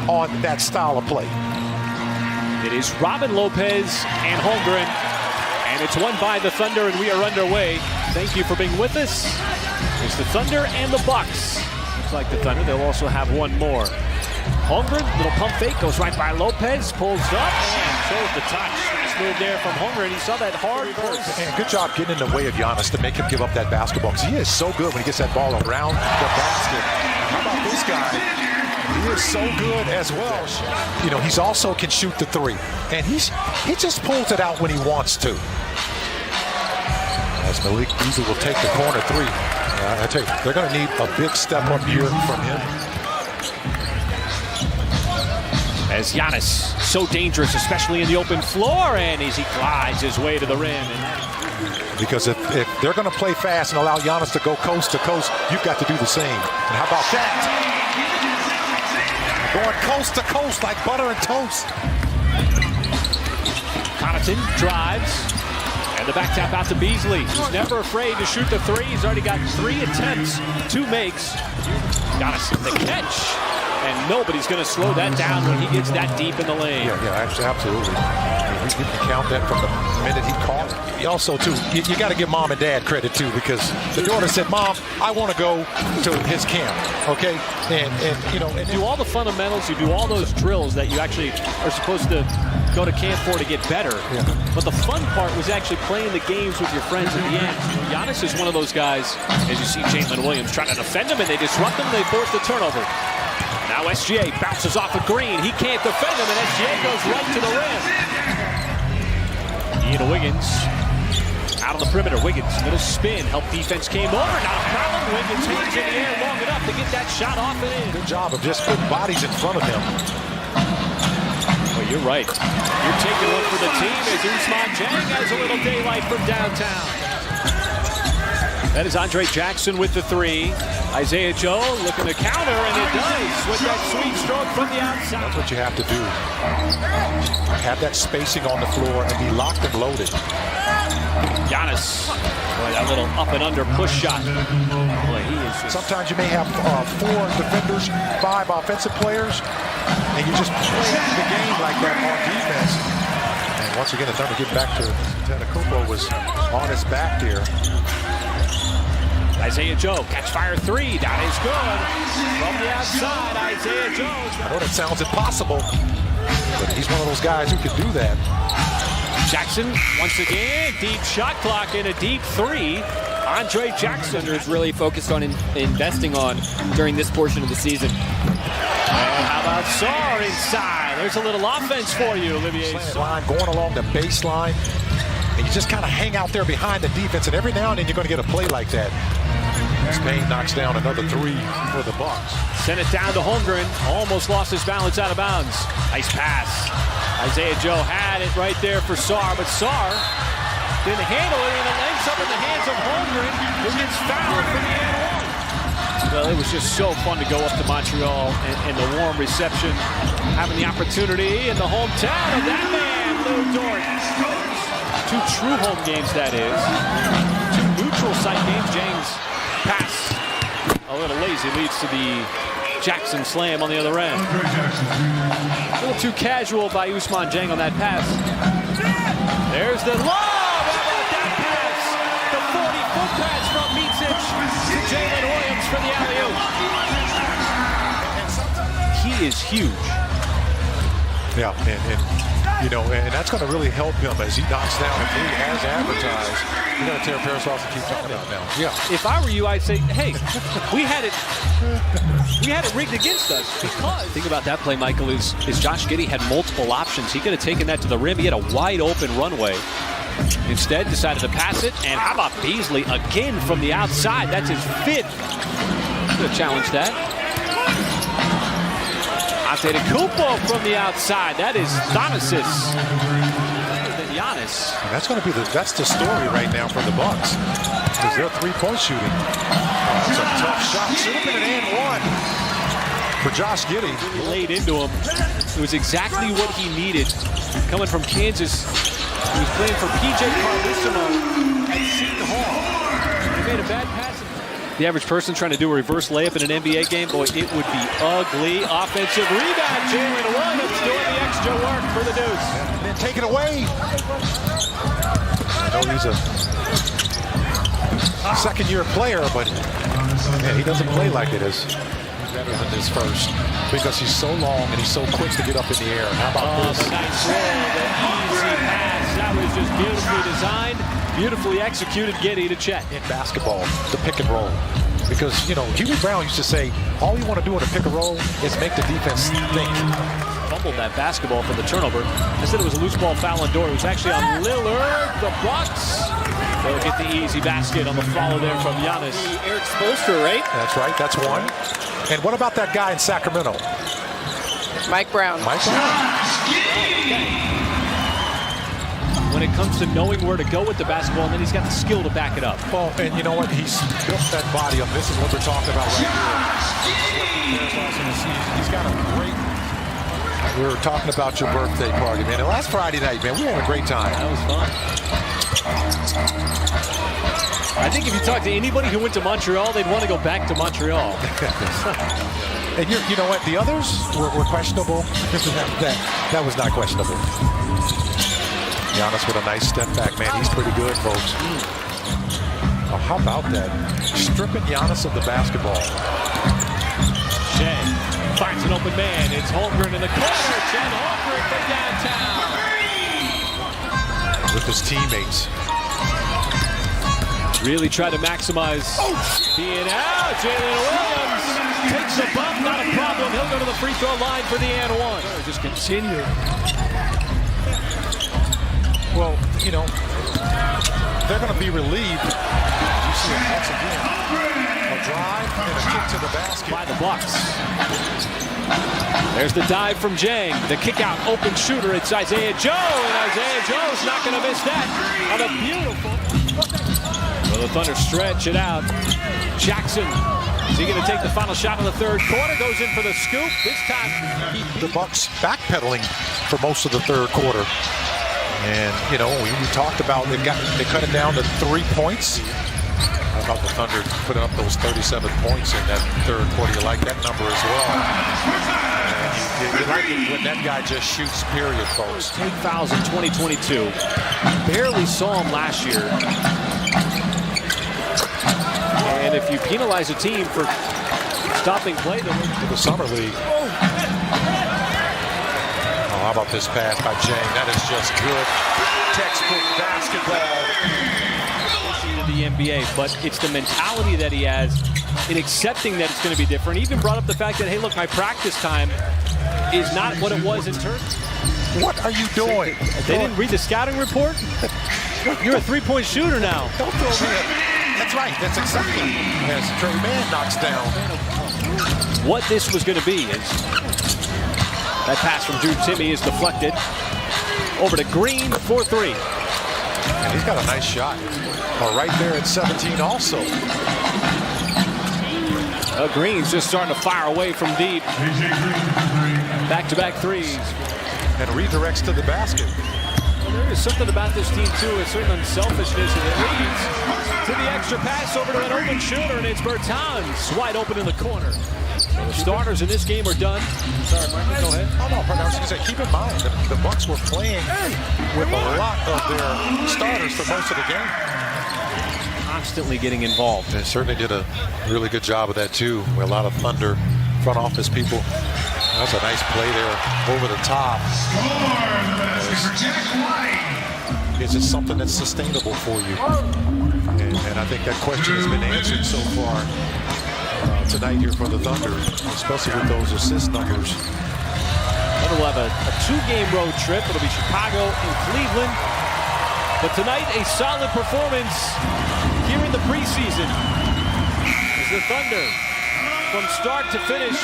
on that style of play. It is Robin Lopez and Holmgren, and it's won by the Thunder, and we are underway. Thank you for being with us. It's the Thunder and the Bucks. Looks like the Thunder, they'll also have one more. Holmgren, little pump fake, goes right by Lopez, pulls up, and shows the touch. Nice move there from Holmgren. He saw that hard post. And good job getting in the way of Giannis to make him give up that basketball, because he is so good when he gets that ball around the basket. How about this guy? He is so good as well. You know, he's also can shoot the three, and he just pulls it out when he wants to. As Malik Beasley will take the corner three. I tell you, they're going to need a big step up here from him. As Giannis, so dangerous, especially in the open floor, and as he glides his way to the rim. Because if they're going to play fast and allow Giannis to go coast to coast, you've got to do the same. And how about that? Going coast to coast like butter and toast. Connaughton drives, and the back tap out to Beasley. He's never afraid to shoot the three. He's already got 3 attempts, 2 makes. Giannis the catch, and nobody's going to slow that down when he gets that deep in the lane. Yeah, absolutely. You can count that from the minute he caught it. He also, too, you got to give mom and dad credit, too, because the daughter said, Mom, I want to go to his camp, okay? And you know, and do all the fundamentals, you do all those drills that you actually are supposed to go to camp for to get better. Yeah. But the fun part was actually playing the games with your friends at the end. Giannis is one of those guys, as you see Jalen Williams trying to defend him, and they disrupt him, they force the turnover. Now SGA bounces off of Green. He can't defend him, and SGA goes right to the rim. Ian Wiggins out on the perimeter. Wiggins, little spin. Help defense came over. Not a problem. Wiggins hangs in the air long enough to get that shot off and in. Good job of just putting bodies in front of him. Well, you're right. You're taking one for the team as Ousmane Dieng has a little daylight from downtown. That is Andre Jackson with the three. Isaiah Joe looking to counter, and it does with that sweet stroke from the outside. That's what you have to do. Have that spacing on the floor and be locked and loaded. Giannis, boy, that little up and under push shot. Boy, he is just... Sometimes you may have 4 defenders, 5 offensive players, and you just play the game like that on defense. And once again, the Thunder get back to Antetokounmpo was on his back here. Isaiah Joe, catch fire 3, that is good. From the outside, Isaiah Joe. I know that sounds impossible, but he's one of those guys who can do that. Jackson, once again, deep shot clock and a deep 3. Andre Jackson is really focused on investing on during this portion of the season. And how about Sarr inside? There's a little offense for you, Olivier. Line going along the baseline, and you just kind of hang out there behind the defense, and every now and then you're going to get a play like that. Spain knocks down another 3 for the Bucks. Sent it down to Holmgren. Almost lost his balance out of bounds. Nice pass. Isaiah Joe had it right there for Sarr, but Sarr didn't handle it, and it ends up in the hands of Holmgren, who gets fouled for the and one. Well, it was just so fun to go up to Montreal and the warm reception, having the opportunity in the hometown of that man, Lou Dort. 2 true home games, that is. 2 neutral site games. James pass a little lazy, leads to the Jackson slam on the other end. A little too casual by Ousmane Dieng on that pass. There's the lob. How about that pass? The 40-foot pass from Micic to Jalen Williams for the alley-oop. He is huge. Yeah, and you know, and that's going to really help him as he knocks down a 3 as advertised. You got to tear Paris off and keep talking about now. Yeah. If I were you, I'd say, hey, we had it rigged against us. Because the thing about that play, Michael, is Josh Giddey had multiple options. He could have taken that to the rim. He had a wide open runway. Instead, decided to pass it. And how about Beasley again from the outside? That's his 5th. Could have challenged that. Antetokounmpo from the outside. That is Thanasis. Giannis. And that's going to be that's the story right now for the Bucks. Because they're 3-point shooting. It's a tough shot. Should have been an and one for Josh Giddey. He laid into him. It was exactly what he needed. Coming from Kansas, he was playing for PJ Carlissimo at Seton Hall. He made a bad pass. The average person trying to do a reverse layup in an NBA game, boy, it would be ugly. Offensive rebound, Jalen Williams doing the extra work for the Deuce. And then take it away. I know he's a second-year player, but man, he doesn't play like it is. He's better than this first because he's so long and he's so quick to get up in the air. How about this? The nice roll, the easy pass. That was just beautifully designed, beautifully executed. Giddey to Chet. In basketball, the pick and roll. Because, you know, Huey Brown used to say, all you want to do in a pick and roll is make the defense think. Fumbled that basketball for the turnover. I said it was a loose ball foul on Dort. It was actually on Lillard. The Bucks. They'll get the easy basket on the follow there from Giannis. Eric Spoelstra, right? That's right. That's one. And what about that guy in Sacramento? Mike Brown. Mike Brown. When it comes to knowing where to go with the basketball, and then he's got the skill to back it up. Well, and you know what? He's built that body up. This is what we're talking about right here. He's got a great... We were talking about your birthday party, man. And last Friday night, man, we had a great time. That was fun. I think if you talk to anybody who went to Montreal, they'd want to go back to Montreal. And you know what? The others were questionable. That was not questionable. Giannis with a nice step back, man. He's pretty good, folks. Oh, how about that? Stripping Giannis of the basketball. Shea finds an open man. It's Holmgren in the corner. Chet Holmgren from downtown. With his teammates. Really try to maximize being out. Jalen Williams takes a bump, not a problem. He'll go to the free throw line for the and one. Just continue. Well, you know, they're going to be relieved. You see it once again. A drive and a kick to the basket. By the Bucks. There's the dive from Jang. The kick out, open shooter. It's Isaiah Joe, and Isaiah Joe's not going to miss that on a beautiful. Well, the Thunder stretch it out. Jackson. Is he going to take the final shot in the third quarter? Goes in for the scoop. This time, the Bucks backpedaling for most of the third quarter. And, you know, we talked about they cut it down to 3 points. How about the Thunder putting up those 37 points in that third quarter? You like that number as well. And you like it when that guy just shoots, period, folks. 10 fouls in 2022. Barely saw him last year. And if you penalize a team for stopping play, to the Summer League. How about this pass by Jang? That is just good textbook basketball. To the NBA, but it's the mentality that he has in accepting that it's going to be different. He even brought up the fact that, hey, look, my practice time is not what it was in turn. What are you doing? They didn't read the scouting report? You're a three-point shooter now. Don't throw me at. That's right. That's exactly as Trey Mann knocks down. What this was going to be is that pass from Drew Timme is deflected over to Green for three. And he's got a nice shot. Right there at 17 also. Green's just starting to fire away from deep. Back-to-back threes. And redirects to the basket. Well, there is something about this team, too, a certain unselfishness, and it leads to the extra pass over to an open shooter, and it's Bertans wide open in the corner. So the starters in this game are done. Sorry, Mark, go ahead. Oh, no, I was going to say, keep in mind, the Bucks were playing with a lot of their starters for most of the game. Constantly getting involved. They certainly did a really good job of that, too. With a lot of Thunder front office people. That's a nice play there over the top. Is it something that's sustainable for you? And I think that question has been answered so far tonight here for the Thunder, especially with those assist numbers. Thunder will have a two-game road trip. It'll be Chicago and Cleveland. But tonight, a solid performance here in the preseason as the Thunder, from start to finish,